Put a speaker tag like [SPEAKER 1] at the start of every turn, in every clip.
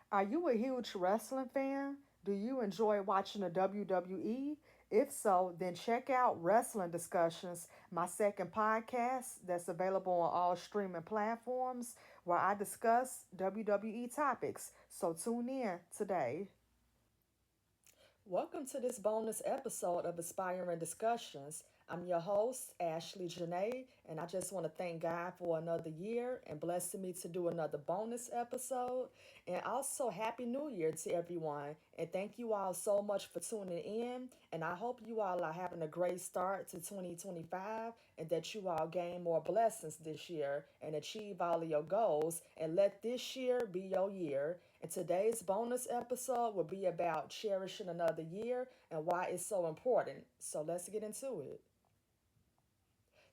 [SPEAKER 1] Are you a huge wrestling fan? Do you enjoy watching the WWE? If so, then check out Wrestling Discussions, my second podcast that's available on all streaming platforms where I discuss WWE topics. So tune in today. Welcome to this bonus episode of Aspiring Discussions. I'm your host, Ashley Janae, and I just want to thank God for another year and blessing me to do another bonus episode. And also, Happy New Year to everyone. And thank you all so much for tuning in. And I hope you all are having a great start to 2025 and that you all gain more blessings this year and achieve all of your goals. And let this year be your year. And today's bonus episode will be about cherishing another year and why it's so important. So let's get into it.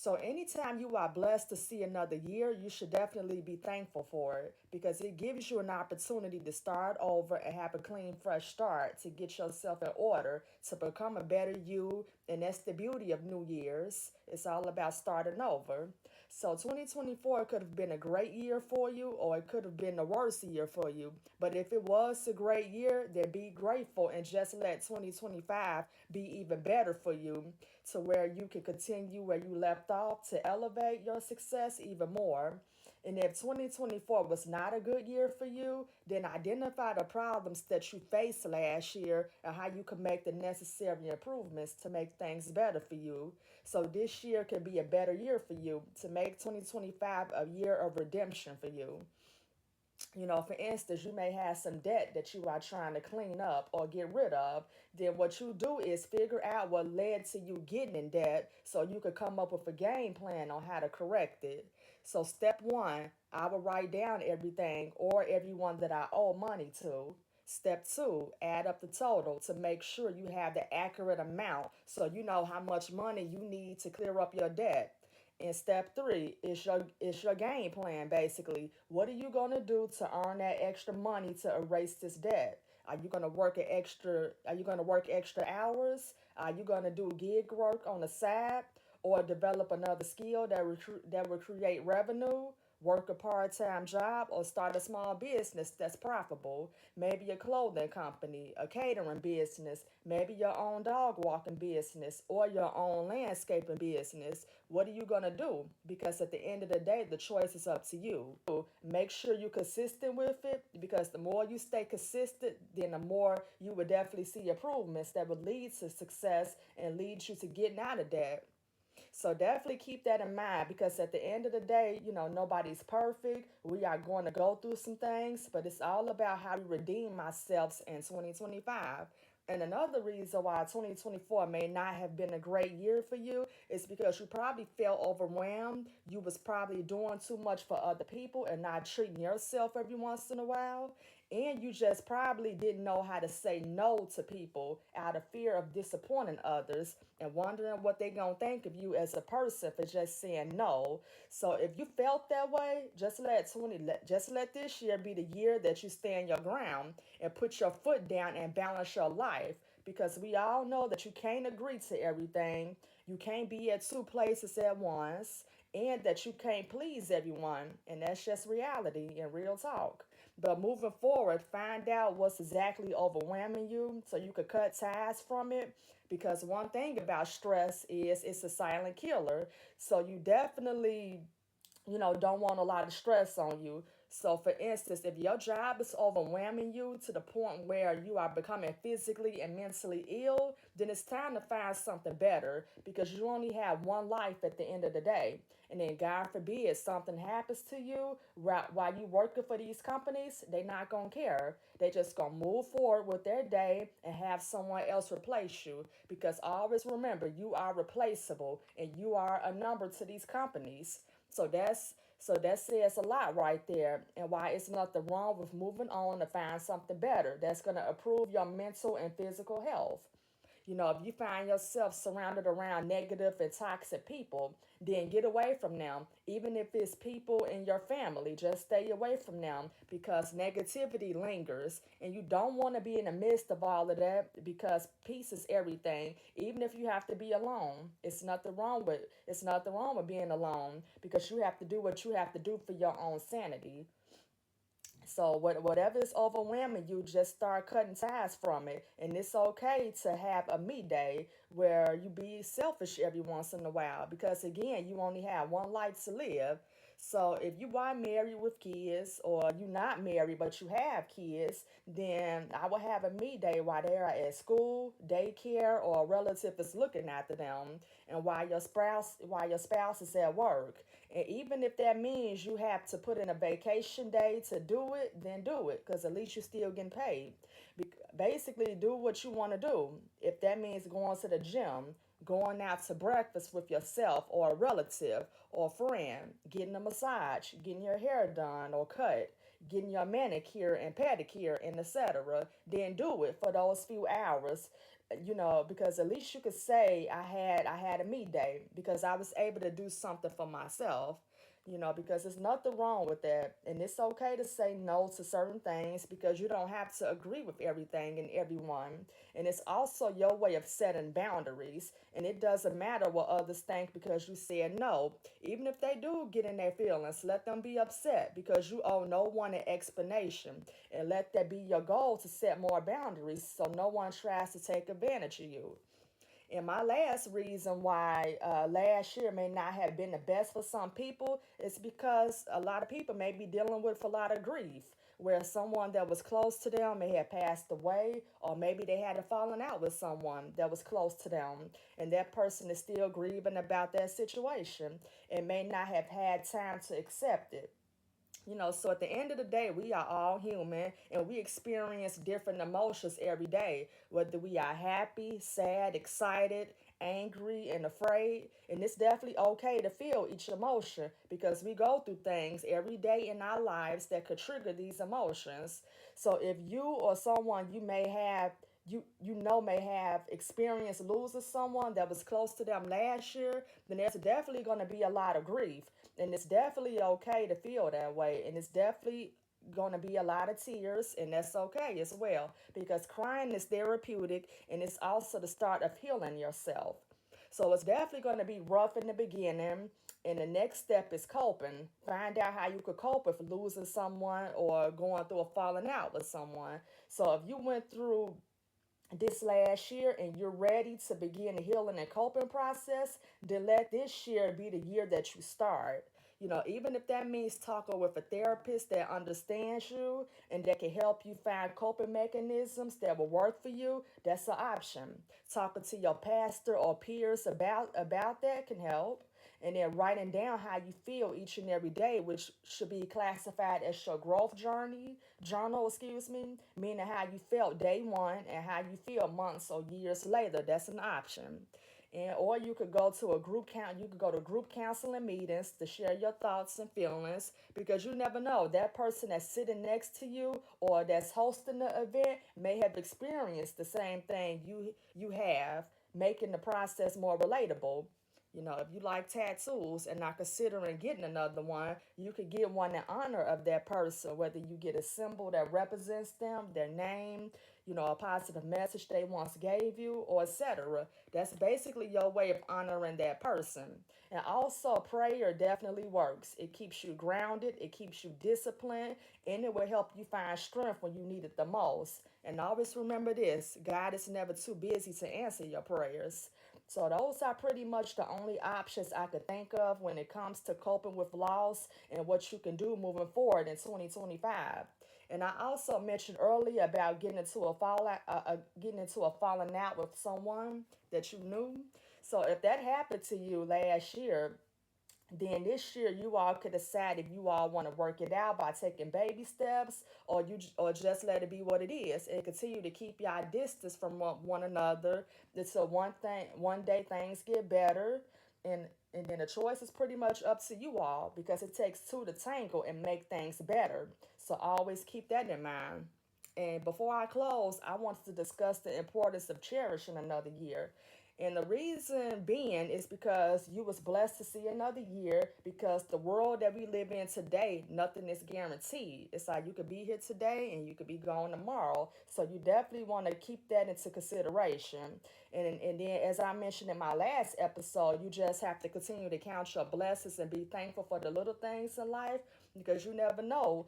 [SPEAKER 1] So, anytime you are blessed to see another year, you should definitely be thankful for it because it gives you an opportunity to start over and have a clean, fresh start to get yourself in order to become a better you. And that's the beauty of New Year's. It's all about starting over. So, 2024 could have been a great year for you, or it could have been the worst year for you. But if it was a great year, then be grateful and just let 2025 be even better for you to where you can continue where you left off to elevate your success even more. And if 2024 was not a good year for you, then identify the problems that you faced last year and how you can make the necessary improvements to make things better for you. So this year can be a better year for you to make 2025 a year of redemption for you. For instance, you may have some debt that you are trying to clean up or get rid of. Then what you do is figure out what led to you getting in debt so you could come up with a game plan on how to correct it. So, step one, I will write down everything or everyone that I owe money to. Step two, add up the total to make sure you have the accurate amount so you know how much money you need to clear up your debt. And step three is your game plan basically. What are you gonna do to earn that extra money to erase this debt? Are you gonna work extra hours? Are you gonna do gig work on the side or develop another skill that will create revenue? Work a part time job or start a small business that's profitable. Maybe a clothing company, a catering business, maybe your own dog walking business or your own landscaping business. What are you going to do? Because at the end of the day, the choice is up to you. Make sure you're consistent with it because the more you stay consistent, then the more you will definitely see improvements that will lead to success and lead you to getting out of debt. So definitely keep that in mind because at the end of the day, nobody's perfect. We are going to go through some things, but it's all about how we redeem ourselves in 2025. And another reason why 2024 may not have been a great year for you is because you probably felt overwhelmed. You was probably doing too much for other people and not treating yourself every once in a while. And you just probably didn't know how to say no to people out of fear of disappointing others and wondering what they're going to think of you as a person for just saying no. So if you felt that way, just let this year be the year that you stand your ground and put your foot down and balance your life because we all know that you can't agree to everything. You can't be at two places at once and that you can't please everyone. And that's just reality and real talk. But moving forward, find out what's exactly overwhelming you so you could cut ties from it. Because one thing about stress is it's a silent killer. So you definitely don't want a lot of stress on you. So, for instance, if your job is overwhelming you to the point where you are becoming physically and mentally ill, then it's time to find something better because you only have one life at the end of the day. And then, God forbid, something happens to you while you working for these companies, they're not going to care. They just going to move forward with their day and have someone else replace you because always remember, you are replaceable and you are a number to these companies. So that says a lot right there, and why it's nothing wrong with moving on to find something better that's gonna improve your mental and physical health. If you find yourself surrounded around negative and toxic people, then get away from them. Even if it's people in your family, just stay away from them because negativity lingers and you don't want to be in the midst of all of that because peace is everything. Even if you have to be alone, it's nothing wrong with being alone because you have to do what you have to do for your own sanity. So whatever is overwhelming you, just start cutting ties from it. And it's okay to have a me day where you be selfish every once in a while because again, you only have one life to live. So if you are married with kids or you're not married but you have kids, then I will have a me day while they are at school, daycare, or a relative is looking after them, and while your spouse is at work. And even if that means you have to put in a vacation day to do it, then do it because at least you're still getting paid. Basically, do what you want to do. If that means going to the gym, going out to breakfast with yourself or a relative or a friend, getting a massage, getting your hair done or cut, getting your manicure and pedicure and etc., then do it for those few hours. Because at least you could say I had a me day because I was able to do something for myself. Because there's nothing wrong with that. And it's okay to say no to certain things because you don't have to agree with everything and everyone. And it's also your way of setting boundaries. And it doesn't matter what others think because you said no. Even if they do get in their feelings, let them be upset because you owe no one an explanation. And let that be your goal to set more boundaries so no one tries to take advantage of you. And my last reason why last year may not have been the best for some people is because a lot of people may be dealing with a lot of grief, where someone that was close to them may have passed away, or maybe they had a falling out with someone that was close to them, and that person is still grieving about that situation and may not have had time to accept it. So at the end of the day, we are all human and we experience different emotions every day, whether we are happy, sad, excited, angry, and afraid. And it's definitely okay to feel each emotion because we go through things every day in our lives that could trigger these emotions. So if you or someone you may have experienced losing someone that was close to them last year, then there's definitely going to be a lot of grief. And it's definitely okay to feel that way. And it's definitely going to be a lot of tears, and that's okay as well because crying is therapeutic and it's also the start of healing yourself. So it's definitely going to be rough in the beginning. And the next step is coping. Find out how you could cope with losing someone or going through a falling out with someone. So if you went through this last year and you're ready to begin the healing and coping process, then let this year be the year that you start. Even if that means talking with a therapist that understands you and that can help you find coping mechanisms that will work for you, that's an option. Talking to your pastor or peers about that can help. And then writing down how you feel each and every day, which should be classified as your growth journal, meaning how you felt day one and how you feel months or years later. That's an option. And or you could go to a you could go to group counseling meetings to share your thoughts and feelings because you never know that person that's sitting next to you or that's hosting the event may have experienced the same thing you have, making the process more relatable. If you like tattoos and not considering getting another one, you could get one in honor of that person, whether you get a symbol that represents them, their name, a positive message they once gave you, or etc. That's basically your way of honoring that person. And also, prayer definitely works. It keeps you grounded, it keeps you disciplined, and it will help you find strength when you need it the most. And always remember this: God is never too busy to answer your prayers. So those are pretty much the only options I could think of when it comes to coping with loss and what you can do moving forward in 2025. And I also mentioned earlier about getting into a falling out with someone that you knew. So if that happened to you last year, then this year you all could decide if you all want to work it out by taking baby steps or just let it be what it is and continue to keep your distance from one another until one day things get better, and then the choice is pretty much up to you all because it takes two to tangle and make things better. So always keep that in mind. And before I close, I want to discuss the importance of cherishing another year. And the reason being is because you was blessed to see another year because the world that we live in today, nothing is guaranteed. It's like you could be here today and you could be gone tomorrow. So you definitely want to keep that into consideration. And then as I mentioned in my last episode, you just have to continue to count your blessings and be thankful for the little things in life because you never know.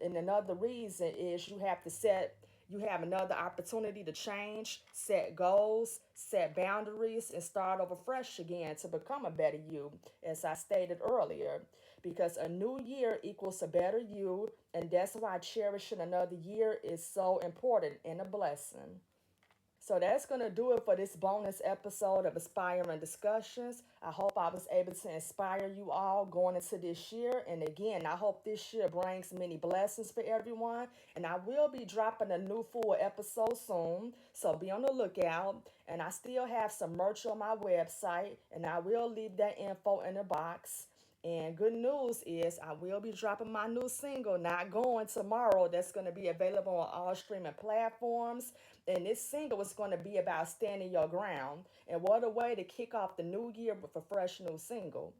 [SPEAKER 1] And another reason is you have another opportunity to change, set goals, set boundaries, and start over fresh again to become a better you, as I stated earlier. Because a new year equals a better you, and that's why cherishing another year is so important and a blessing. So that's going to do it for this bonus episode of Aspiring Discussions. I hope I was able to inspire you all going into this year. And again, I hope this year brings many blessings for everyone. And I will be dropping a new full episode soon. So be on the lookout. And I still have some merch on my website. And I will leave that info in the box. And good news is I will be dropping my new single, Not Going, tomorrow. That's going to be available on all streaming platforms. And this single is going to be about standing your ground. And what a way to kick off the new year with a fresh new single.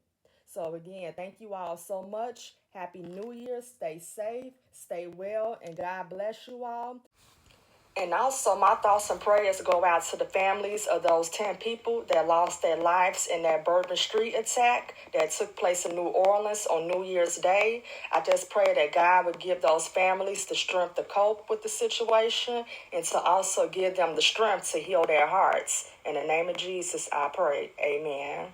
[SPEAKER 1] So again, thank you all so much. Happy New Year. Stay safe, stay well, and God bless you all. And also, my thoughts and prayers go out to the families of those 10 people that lost their lives in that Bourbon Street attack that took place in New Orleans on New Year's Day. I just pray that God would give those families the strength to cope with the situation and to also give them the strength to heal their hearts. In the name of Jesus, I pray. Amen.